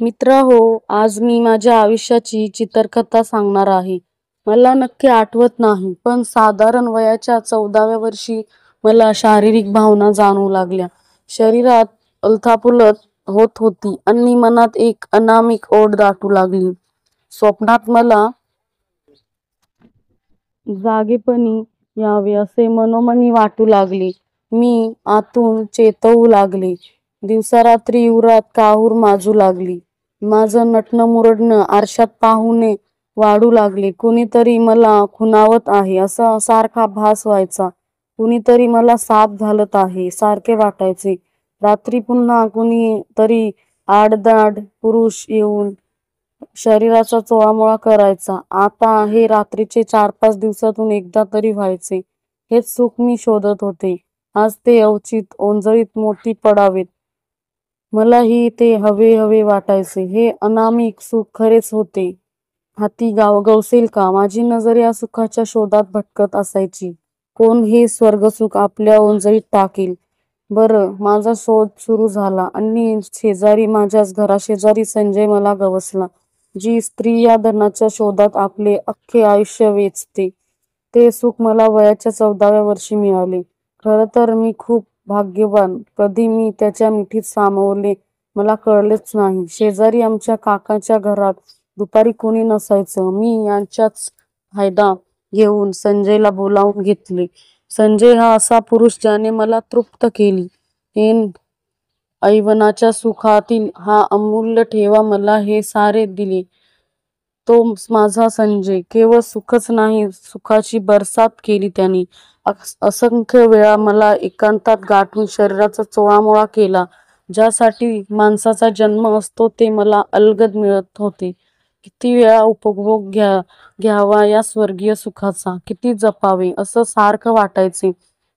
मित्रहो, आज मी माझ्या आयुष्याची चित्रकथा सांगणार आहे. मला नक्की आठवत नाही, पण साधारण वयाच्या 14व्या वर्षी मला शारीरिक भावना जाणवू लागल्या. शरीरात उलथापुलथ होत होती आणि मनात एक अनामिक ओढ दाटू लागली. स्वप्नात मला जागेपणी यावे असे मनोमनी वाटू लागले. मी आतून चेतवू लागले. दिवसारात्री उरात काहूर माजू लागली. माझं नटणं मुरडणं आरशात पाहुणे वाढू लागले. कुणीतरी मला खुणावत आहे असा सारखा भास व्हायचा. कुणीतरी मला साथ घालत आहे सारखे वाटायचे. रात्री पुन्हा कुणीतरी आडदाड पुरुष येऊन शरीराचा चोळामोळा करायचा. आता हे रात्रीचे 4-5 दिवसातून एकदा तरी व्हायचे. हेच सुख मी शोधत होते. आज ते अवचित ओंजळीत मोठी पडावेत. मलाही ते हवे हवे वाटायचे. हे अनामिक सुख खरेच होते. हाती गवसेल का? माझी नजर या सुखाच्या शोधात भटकत असायची. कोण हे स्वर्गसुख आपल्या ओंजळीत टाकेल? बरं, माझा शोध सुरू झाला आणि शेजारी, माझ्याच घराशेजारी संजय मला गवसला. जी स्त्री या धनाच्या शोधात आपले अख्खे आयुष्य वेचते, ते सुख मला वयाच्या 14व्या वर्षी मिळाले. खरं तर मी खूप भाग्यवान. कधी मी त्याच्या मिठीत सामावले मला कळलेच नाही. शेजारी आमच्या काकाच्या घरात दुपारी कोणी नसायचं. मी यांचाच फायदा घेऊन संजयला बोलावून घेतले. संजय हा असा पुरुष ज्याने मला तृप्त केली. ऐन ऐवनाच्या सुखातील हा अमूल्य ठेवा मला हे सारे दिले. तो माझा संजय. केवळ सुखच नाही, सुखाची बरसात केली त्याने. असंख्य वेळा मला एकांतात गाठून शरीराचा चोळामोळा केला. ज्यासाठी माणसाचा जन्म असतो ते मला अलगद मिळत होते. किती वेळा उपभोग घ्यावा या स्वर्गीय सुखाचा, किती जपावे असं सारखं वाटायचे.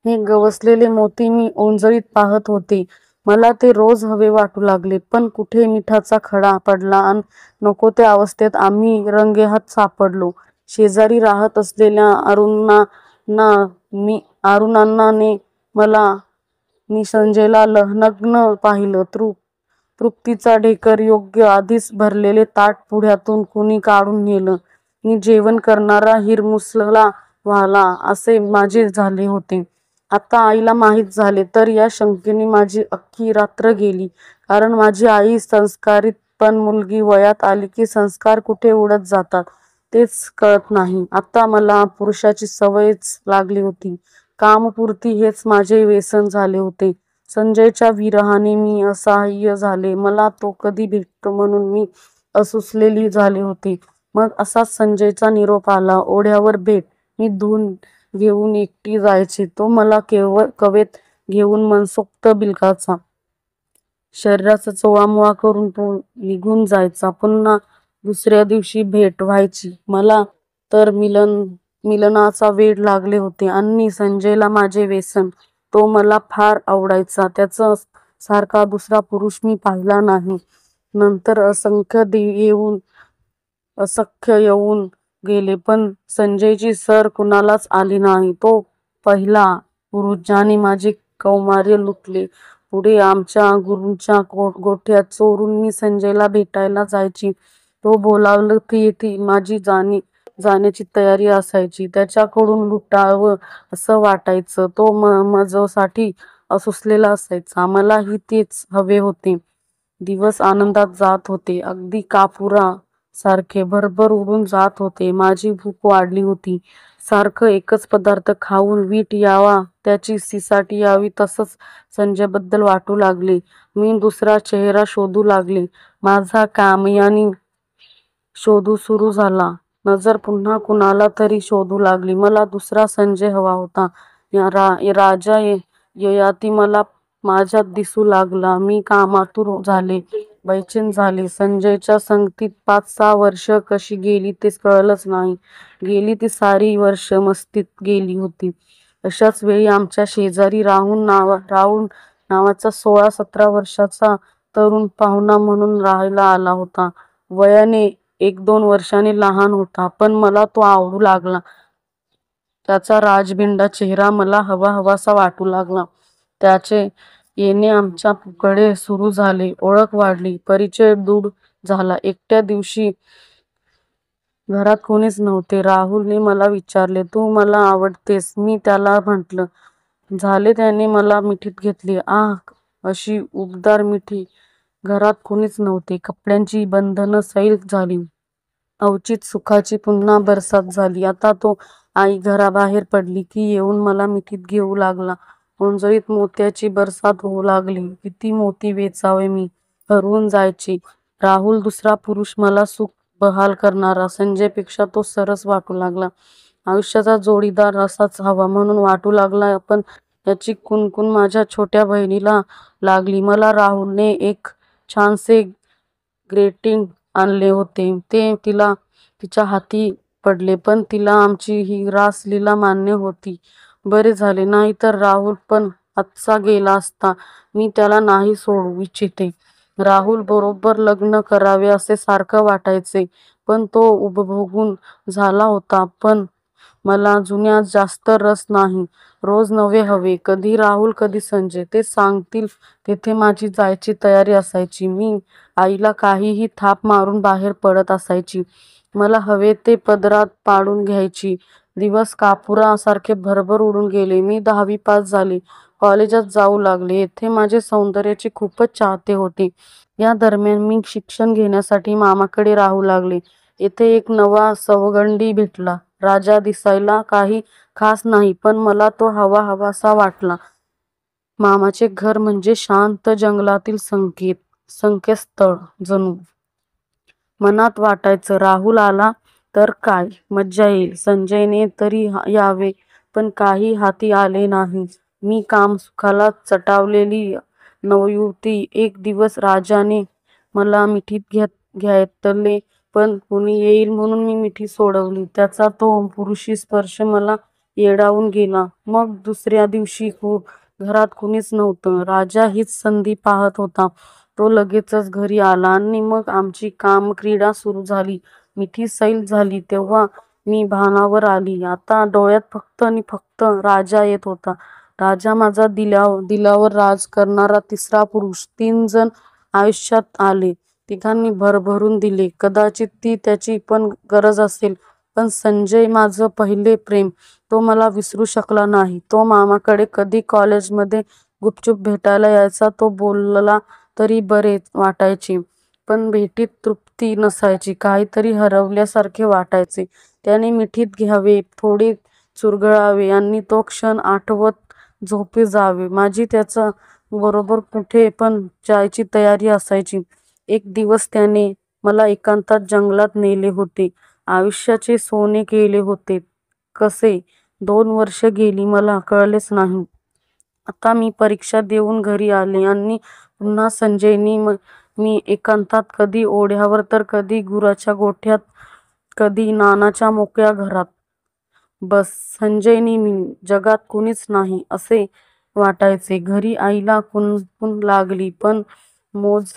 हे गवसलेले मोती मी ओंजळीत पाहत होते. मला ते रोज हवे वाटू लागले. पण कुठे मिठाचा खडा पडला आणि नको त्या अवस्थेत आम्ही रंगेहात सापडलो. शेजारी राहत असलेल्या अरुणांनाने मला नि संजयला नग्न पाहिलं. तृप्तीचा ढेकर योग्य आधीच भरलेले ताट पुढ्यातून कुणी काढून नेलं नि जेवण करणारा हिरमुसला व्हाला असे माझे झाले होते. आता आईला माहीत झाले तर या शंकेने माझी अख्खी रात्र गेली. कारण माझी आई संस्कारित, पण मुलगी वयात आली की संस्कार कुठे उडत जातात तेच कळत नाही. आता मला पुरुषाची सवयच लागली होती. कामपूर्ती हेच माझे व्यसन झाले होते. संजयच्या विरहाने मी असहाय्य झाले. मला तो कधी भेटतो म्हणून मी असुसलेली झाले होते. मग असाच संजयचा निरोप आला. ओढ्यावर भेट. मी धून घेऊन एकटी जायचे. तो मला कवेत घेऊन मनसोक्त बिलकाचा. शरीराचा चोळामोळा करून तो निघून जायचा. पुन्हा दुसऱ्या दिवशी भेट व्हायची. मला तर मिलनाचा वेड लागले होते आणि संजयला माझे व्यसन. तो मला फार आवडायचा. त्याचा सारखा दुसरा पुरुष मी पाहिला नाही. नंतर असंख्य येऊन गेले, पण संजयची सर कुणालाच आली नाही. तो पहिला पुरुष ज्याने माझे कौमार्य लुटले. पुढे आमच्या गुरूंच्या गोठ्यात चोरून मी संजयला भेटायला जायची. तो बोलावलं की माझी जाण्याची तयारी असायची. त्याच्याकडून लुटावं असं वाटायचं. तो माझ्यासाठी असुसलेला असायचा. मलाही तेच हवे होते. दिवस आनंदात जात होते. अगदी कापुरा सारखे भरभर उडून जात होते. माझी भूक वाढली होती. सारखं एकच पदार्थ खाऊन वीट यावा, त्याची सिसाटी यावी तसंच संजयबद्दल वाटू लागले. मी दुसरा चेहरा शोधू लागले. माझा कामयानी शोधू सुरू झाला. नजर पुन्हा कुणाला तरी शोधू लागली. मला दुसरा संजय हवा होता. राजा ययाती मला माझ्यात दिसू लागला. मी कामातूर झाले, बैचेन झाले. संजयच्या संगतीत 5-6 वर्ष कशी गेली तेच कळलंच नाही. गेली ती सारी वर्ष मस्तीत गेली होती. अशाच वेळी आमच्या शेजारी राहुल नावाचा 16-17 वर्षाचा तरुण पाहुणा म्हणून राहायला आला होता. वयाने 1-2 वर्षांनी लहान होता, पण मला तो आवडू लागला. त्याचा राजबिंडा चेहरा मला हवाहवासा वाटू लागला. त्याचे येणे आमच्याकडे सुरू झाले. ओळख वाढली, परिचय दृढ झाला. एकट्या दिवशी घरात कोणीच नव्हते. राहुलने मला विचारले, तू मला आवडतेस? मी त्याला म्हटलं. झाले. त्याने मला मिठीत घेतली. आह, अशी उबदार मिठी. घरात कोणीच नव्हते. कपड्यांची बंधनं सैल झाली. अवचित सुखाची पुन्हा बरसात झाली. आता तो आई घराबाहेर पडली की येऊन मला मिठीत घेऊ लागला. ओंजळीत मोत्याची बरसात होऊ लागली. किती मोती वेचावे मी, हरवून जायचे. राहुल दुसरा पुरुष, मला सुख बहाल करणारा. संजयपेक्षा तो सरस वाटू लागला. आयुष्याचा जोडीदार असाच हवा म्हणून वाटू लागला. पण याची कुणकुण माझ्या छोट्या बहिणीला लागली. मला राहुलने एक छानसे ग्रीटिंग आणले होते. ते तिला तिच्या हाती पडले. पण तिला आमची ही रासलीला मान्य होती. बरे झाले. नाहीतर राहुल पण आजचा गेला असता. मी त्याला नाही सोडू इच्छिते. राहुल बरोबर लग्न करावे असे सारखं वाटायचे. पण तो उपभोगून झाला होता. पण मला जुन्यात जास्त रस नाही. रोज नवे हवे. कधी राहुल, कधी संजय. ते सांगतील तेथे माझी जायची तयारी असायची. मी आईला काहीही थाप मारून बाहेर पडत असायची. मला हवे ते पदरात पाडून घ्यायची. दिवस कापुरासारखे भरभर उडून गेले. मी 10वी पास झाले. कॉलेजात जाऊ लागले. येथे माझे सौंदर्याचे खूपच चाहते होते. या दरम्यान मी शिक्षण घेण्यासाठी मामाकडे राहू लागले. येथे एक नवा सवंगडी भेटला. राजा दिसायला काही खास नाही, पण मला तो हवाहवासा वाटला. मामाचे घर म्हणजे शांत जंगलातील संकेतस्थळ जणू. मनात वाटायचं, राहुल आला तर काय मज्जा येईल. संजयने तरी यावे. पण काही हाती आले नाही. मी कामसुखाला चटावलेली नवयुवती. एक दिवस राजाने मला मिठीत घेतले. पण कुणी येईल म्हणून मी मिठी सोडवली. त्याचा तो पुरुषी स्पर्श मला येडावून गेला. मग दुसऱ्या दिवशी घरात कुणीच नव्हतं. राजा हीच संधी पाहत होता. तो लगेचच घरी आला आणि मग आमची कामक्रीडा सुरू झाली. मिठी सैल झाली तेव्हा मी भानावर आली. आता डोळ्यात फक्त आणि फक्त राजा येत होता. राजा माझा दिलावर राज करणारा तिसरा पुरुष. 3 जण आयुष्यात आले. तिघांनी भरभरून दिले. कदाचित ती त्याची पण गरज असेल. पण संजय, माझं पहिले प्रेम, तो मला विसरू शकला नाही. तो मामाकडे कधी कॉलेजमध्ये गुपचूप भेटायला यायचा. तो बोलला तरी बरे वाटायचे. पण भेटीत तृप्ती नसायची. काहीतरी हरवल्यासारखे वाटायचे. त्याने मिठीत घ्यावे, थोडे चुरगळावे आणि तो क्षण आठवत झोपी जावे. माझी त्याच्या बरोबर कुठे पण जायची तयारी असायची. एक दिवस त्याने मला एकांतात जंगलात नेले होते. आयुष्याचे सोने केले होते. कसे 2 वर्ष गेली मला कळलेच नाही. आता मी परीक्षा देऊन घरी आले आणि पुन्हा संजयनी मी एकांतात, कधी ओढ्यावर तर कधी गुराच्या गोठ्यात, कधी नानाच्या मोकळ्या घरात. बस संजयनी मी, जगात कुणीच नाही असे वाटायचे. घरी आईला कुणकुण लागली. पण मोज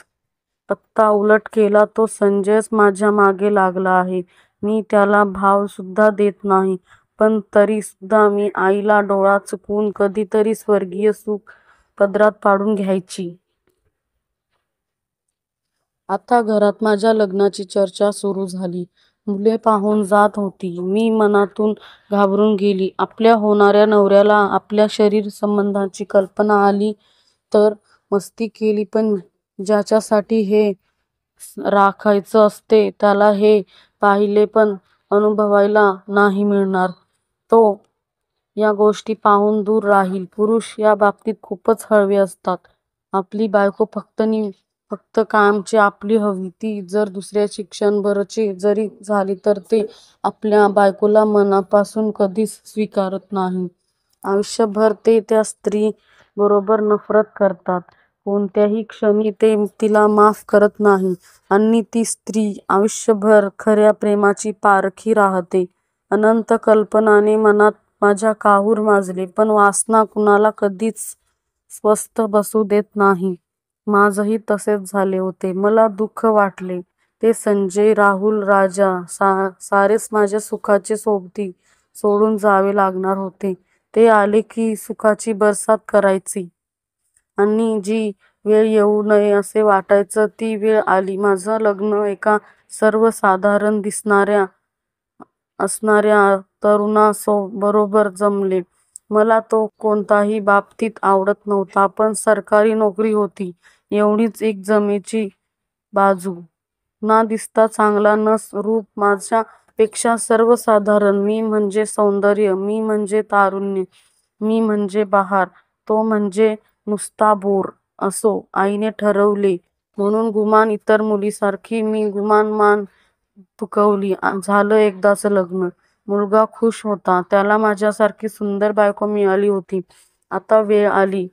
पत्ता उलट केला. तो संजयच माझ्या मागे लागला आहे. मी त्याला भाव सुद्धा देत नाही. पण तरी सुद्धा मी आईला डोळा चुकवून कधीतरी स्वर्गीय सुख पदरात पाडून घ्यायची. आता घरात माझ्या लग्नाची चर्चा सुरू झाली. मुले पाहून जात होती. मी मनातून घाबरून गेली. आपल्या होणाऱ्या नवऱ्याला आपल्या शरीर संबंधाची कल्पना आली तर मस्ती केली. पण ज्याच्यासाठी हे राखायचं असते त्याला हे पाहिले पण अनुभवायला नाही मिळणार. तो या गोष्टी पाहून दूर राहील. पुरुष या बाबतीत खूपच हळवे असतात. आपली बायको फक्त फक्त कायमची आपली हवी. ती जर दुसऱ्याची क्षणभरची जरी झाली तर ते आपल्या बायकोला मनापासून कधीच स्वीकारत नाही. आयुष्यभर ते त्या स्त्री बरोबर नफरत करतात. कोणत्याही क्षणी ते तिला माफ करत नाही. आणि ती स्त्री आयुष्यभर खऱ्या प्रेमाची पारखी राहते. अनंत कल्पनाने मनात माझ्या काहूर माजले. पण वासना कुणाला कधीच स्वस्थ बसू देत नाही. माझही तसेच झाले होते. मला दुःख वाटले. ते संजय, राहुल, राजा सारेच माझ्या सुखाचे सोबती सोडून जावे लागणार होते. ते आले की सुखाची बरसात करायची. आणि जी वेळ येऊ नये असे वाटायचं ती वेळ आली. माझं लग्न एका सर्वसाधारण असणाऱ्या तरुणाबरोबर जमले. मला तो कोणत्याही बाबतीत आवडत नव्हता, पण सरकारी नोकरी होती एवढीच एक जमेची बाजू. ना दिसता चांगला, न रूप माझ्यापेक्षा सर्वसाधारण. मी म्हणजे सौंदर्य, मी म्हणजे तारुण्य, मी म्हणजे बहार, तो म्हणजे नुसता बोर. असो, आईने ठरवले म्हणून गुमान इतर मुलींसारखी मी गुमान मान तुकवली. झालं एकदाचं लग्न. मुलगा खुश होता. त्याला माझ्यासारखी सुंदर बायको मिळाली होती. आता वेळ आली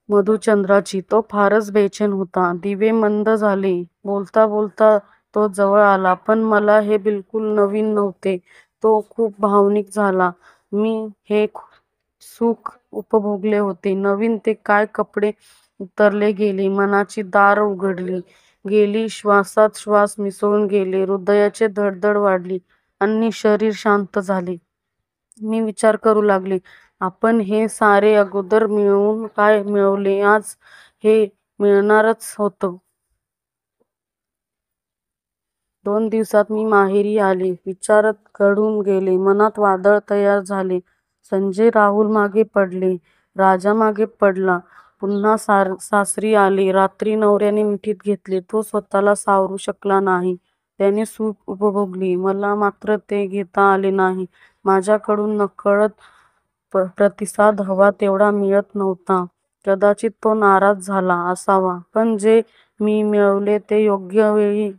मधुचंद्राची. तो फारच बेचैन होता. दिवे मंद झाले. बोलता बोलता तो जवळ आला. पण मला हे बिलकुल नवीन नव्हते. तो खूप भावनिक झाला. मी हे सुख उपभोगले होते. नवीन ते काय, कपडे उतरले गेले, मनाची दारं उघडली गेली, श्वासात श्वास मिसळून गेले, हृदयाची धडधड वाढली आणि शरीर शांत झाले. मी विचार करू लागले, आपण हे सारे अगोदर मिळवून काय मिळवले? आज हे मिळणारच होतं. 2 दिवसात मी माहेरी आले. विचार गढून गेले. मनात वादळ तयार झाले. संजय राहुल मागे पडले. राजा मागे पडला. पुन्हा सासरी आले. रात्री नवऱ्याने मिठीत घेतले. तो स्वतःला सावरू शकला नाही. त्याने सुख उपभोगली. मला मात्र ते घेता आले नाही. माझ्याकडून नकळत प्रतिसाद हवा तेवढा मिळत नव्हता. कदाचित तो नाराज झाला असावा. पण जे मी मिळवले ते योग्य वेळी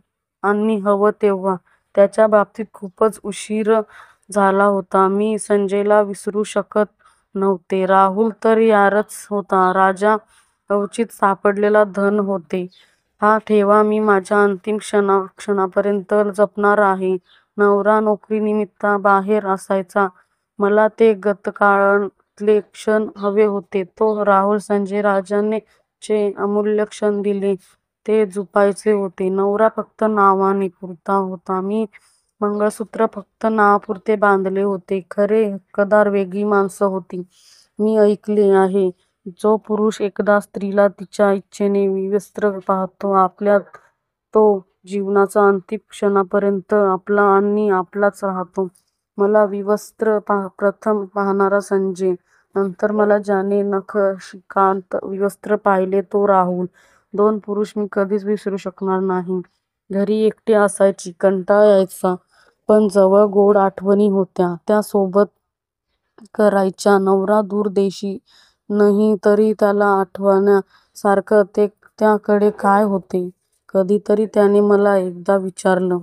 आणि हवं तेव्हा. त्याच्या बाबतीत खूपच उशीर झाला होता. मी संजयला विसरू शकत नव्हते. राहुल तर यारच होता. राजा अवचित सापडलेला धन होते. हा ठेवा मी माझ्या अंतिम क्षणापर्यंत जपणार आहे. नवरा नोकरीनिमित्त बाहेर असायचा. मला ते गतकाळातले क्षण हवे होते. तो राहुल संजय राजाने चे अमूल्य क्षण दिले ते जपायचे होते. नवरा फक्त नावाने पुरता होता. मी मंगळसूत्र फक्त नावापुरते बांधले होते. खरे हक्कदार वेगळी माणसं होती. मी ऐकले आहे, जो पुरुष एकदा स्त्रीला तिच्या इच्छेने विवस्त्र पाहतो, आपल्यात तो जीवनाच्या अंतिम क्षणापर्यंत आपला आणि आपलाच राहतो. मला विवस्त्र प्रथम पाहणारा संजय, नंतर मला ज्याने नखशिखांत विवस्त्र पाहिले तो राहुल. 2 पुरुष मी कधीच विसरू शकणार नाही. घरी एकटी असायची, कंटाळा यायचा, पण जवळ गोड आठवणी होत्या, त्या सोबत करायच्या. नवरा दूरदेशी नाही तरी त्याला आठवण्यासारखं त्याकडे काय होते? कधीतरी त्याने मला एकदा विचारलं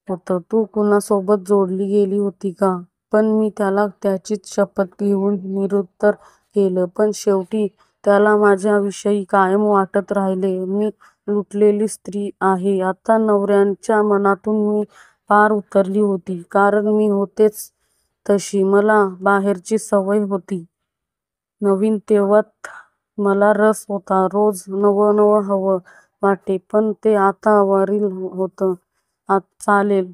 होतं, तू कुणासोबत जोडली गेली होती का? पण मी त्याला त्याचीच शपथ घेऊन निरुत्तर केलं. पण शेवटी त्याला माझ्याविषयी कायम वाटत राहिले, मी लुटलेली स्त्री आहे. आता नवऱ्याच्या मनातून मी पार उतरली होती. कारण मी होतेच तशी. मला बाहेरची सवय होती. नवीन तेव्हात मला रस होता. रोज नवं नवं हवं वाटे. पण ते आता वरील होतं. चालेल.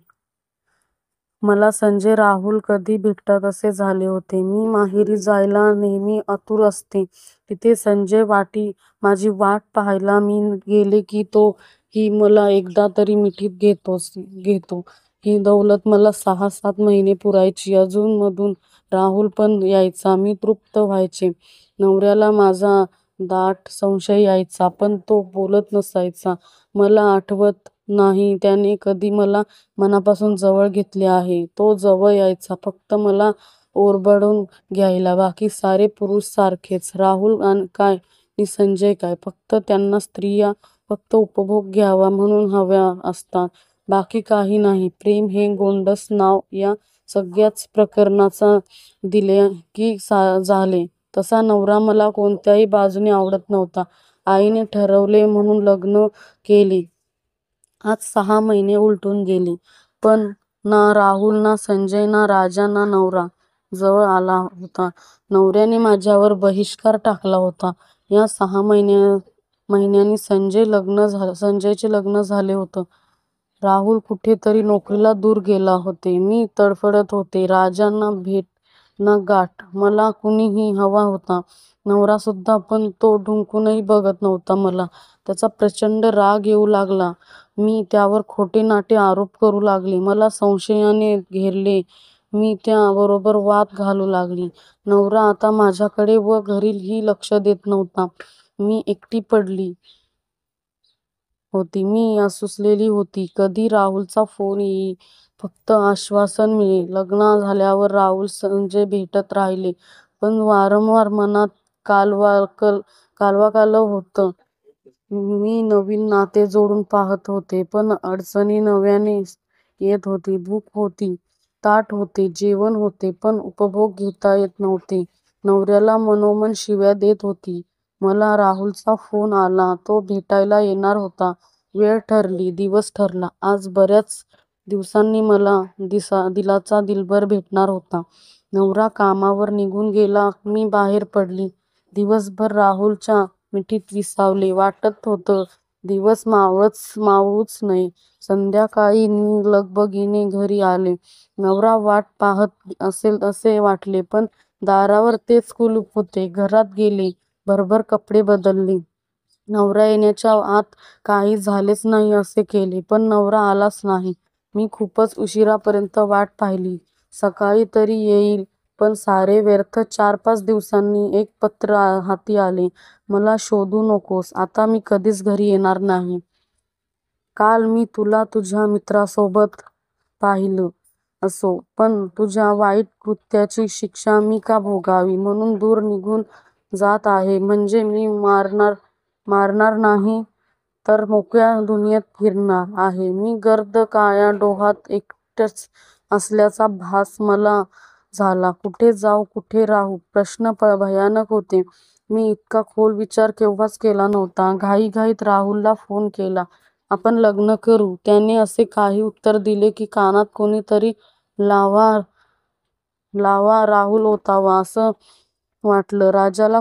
मला संजय राहुल कधी भेटतात असे झाले होते. मी माहेरी जायला नेहमी आतुर असते. तिथे संजय माझी वाट पाहायला मी गेले की तो ही मला एकदा तरी मिठीत घेतो. ही दौलत मला 6-7 महिने पुरायची. अधूनमधून राहुल पण यायचा. मी तृप्त व्हायचे. नवऱ्याला माझा दाट संशय यायचा, पण तो बोलत नसायचा. मला आठवत नाही त्याने कधी मला मनापासून जवळ घेतले आहे. तो जवळ यायचा फक्त मला ओरबाडून घ्यायला. बाकी सारे पुरुष सारखेच. राहुल काय आणि संजय काय, फक्त त्यांना स्त्रिया फक्त उपभोग घ्यावा म्हणून हव्या असतात, बाकी काही नाही. प्रेम हे गोंडस नाव या सगळ्याच प्रकरणाचा दिले की झाले. तसा नवरा मला कोणत्याही बाजूने आवडत नव्हता. आईने ठरवले म्हणून लग्न केले. आज 6 महिने उलटून गेले. पण ना राहुल, ना संजय, ना राजा, ना नवरा जवळ आला होता. नवऱ्याने माझ्यावर बहिष्कार टाकला होता. या 6 महिन्यांनी संजयचे लग्न झाले होतं. राहुल कुठेतरी नोकरीला दूर गेला होते. मी तडफडत होते. राजा ना भेट ना गाठ. मला कुणीही हवा होता. नवरा सुद्धा, पण तो ढुंकूनही बघत नव्हता मला. त्याचा प्रचंड राग येऊ लागला. मी त्यावर खोटे नाटे आरोप करू लागले. मला संशयाने घेरले. मी त्याबरोबर वाद घालू लागली. नवरा आता माझ्याकडे व घरीही लक्ष देत नव्हता. मी एकटी पडली होती. मी असुसलेली होती. कधी राहुलचा फोन येईल, फक्त आश्वासन मिळेल. लग्न झाल्यावर राहुल संजय भेटत राहिले, पण वारंवार मनात कालवाकालव होतं. मी नवीन नाते जोडून पाहत होते, पण अडचणी नव्याने येत होती. भूक होती, ताट होते, जेवण होते, पण उपभोग घेता येत नव्हते. नवऱ्याला मनोमन शिव्या देत होती. मला राहुलचा फोन आला. तो भेटायला येणार होता. वेळ ठरली, दिवस ठरला. आज बऱ्याच दिवसांनी मला दिलाचा दिलबर भेटणार होता. नवरा कामावर निघून गेला. मी बाहेर पडली. दिवसभर राहुलच्या मिठीत विसावले. वाटत होतं दिवस मावळूच नये. संध्याकाळी मी लगबगीने घरी आले. नवरा वाट पाहत असेल असे वाटले, पण दारावर तेच कुलूप होते. घरात गेले. भरभर कपडे बदलले. नवरा येण्याच्या आत काही झालेच नाही असे केले, पण नवरा आलाच नाही. मी खूपच उशिरापर्यंत वाट पाहिली. सकाळी तरी येईल, पण सारे व्यर्थ. 4-5 दिवसांनी एक पत्र हाती आले. मला शोधू नकोस, आता मी कधीच घरी येणार नाही. काल मी तुला तुझ्या मित्रासोबत पाहिलं असो, पण तुझ्या वाईट कृत्याची शिक्षा मी का भोगावी म्हणून दूर निघून जात आहे. म्हणजे मी मारणार नाही, तर मोकळ्या दुनियेत फिरणार आहे. मी गर्द काळ्या डोहात एकटंच असल्याचा भास मला झाला. कुठे जाऊ, कुठे राहू? प्रश्न भयानक होते. मी इतका खोल विचार केव्हाच केला नव्हता. घाईघाईत राहुलला फोन केला. आपण लग्न करू. त्याने असे काही उत्तर दिले की कानात कोणीतरी लावा राहुल ओतावा असं वाटलं. राजाला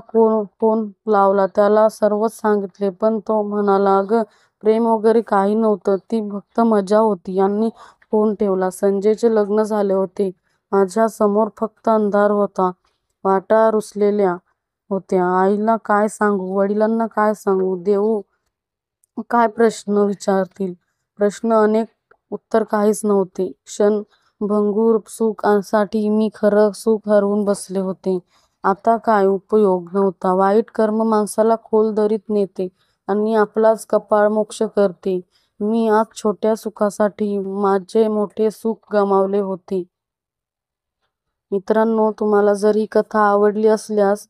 फोन लावला. त्याला सर्वच सांगितले, पण तो म्हणाला, अगं, प्रेम वगैरे काही नव्हतं. ती फक्त मजा होती, यांनी फोन ठेवला. संजयचे लग्न झाले होते. माझ्या समोर फक्त अंधार होता. वाटा रुसलेल्या होत्या. आईला काय सांगू, वडिलांना काय सांगू, देऊ काय प्रश्न विचारतील. प्रश्न अनेक, उत्तर काहीच नव्हते. क्षणभंगुर सुखासाठी मी खरं सुख हरवून बसले होते. आता काय उपयोग नव्हता. वाईट कर्म माणसाला खोल दरीत नेते आणि आपलाच कपाळमोक्ष करते. मी आज छोट्या सुखासाठी माझे मोठे सुख गमावले होते. मित्रांनो, तुम्हाला जर ही कथा आवडली असल्यास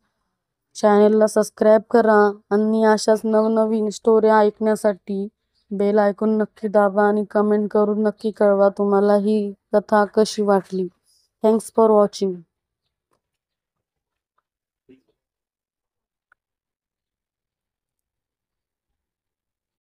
चॅनेलला सबस्क्राईब करा आणि अशाच नवनवीन स्टोऱ्या ऐकण्यासाठी बेल आयकॉन नक्की दाबा आणि कमेंट करून नक्की कळवा तुम्हाला ही कथा कशी वाटली. Thanks for watching.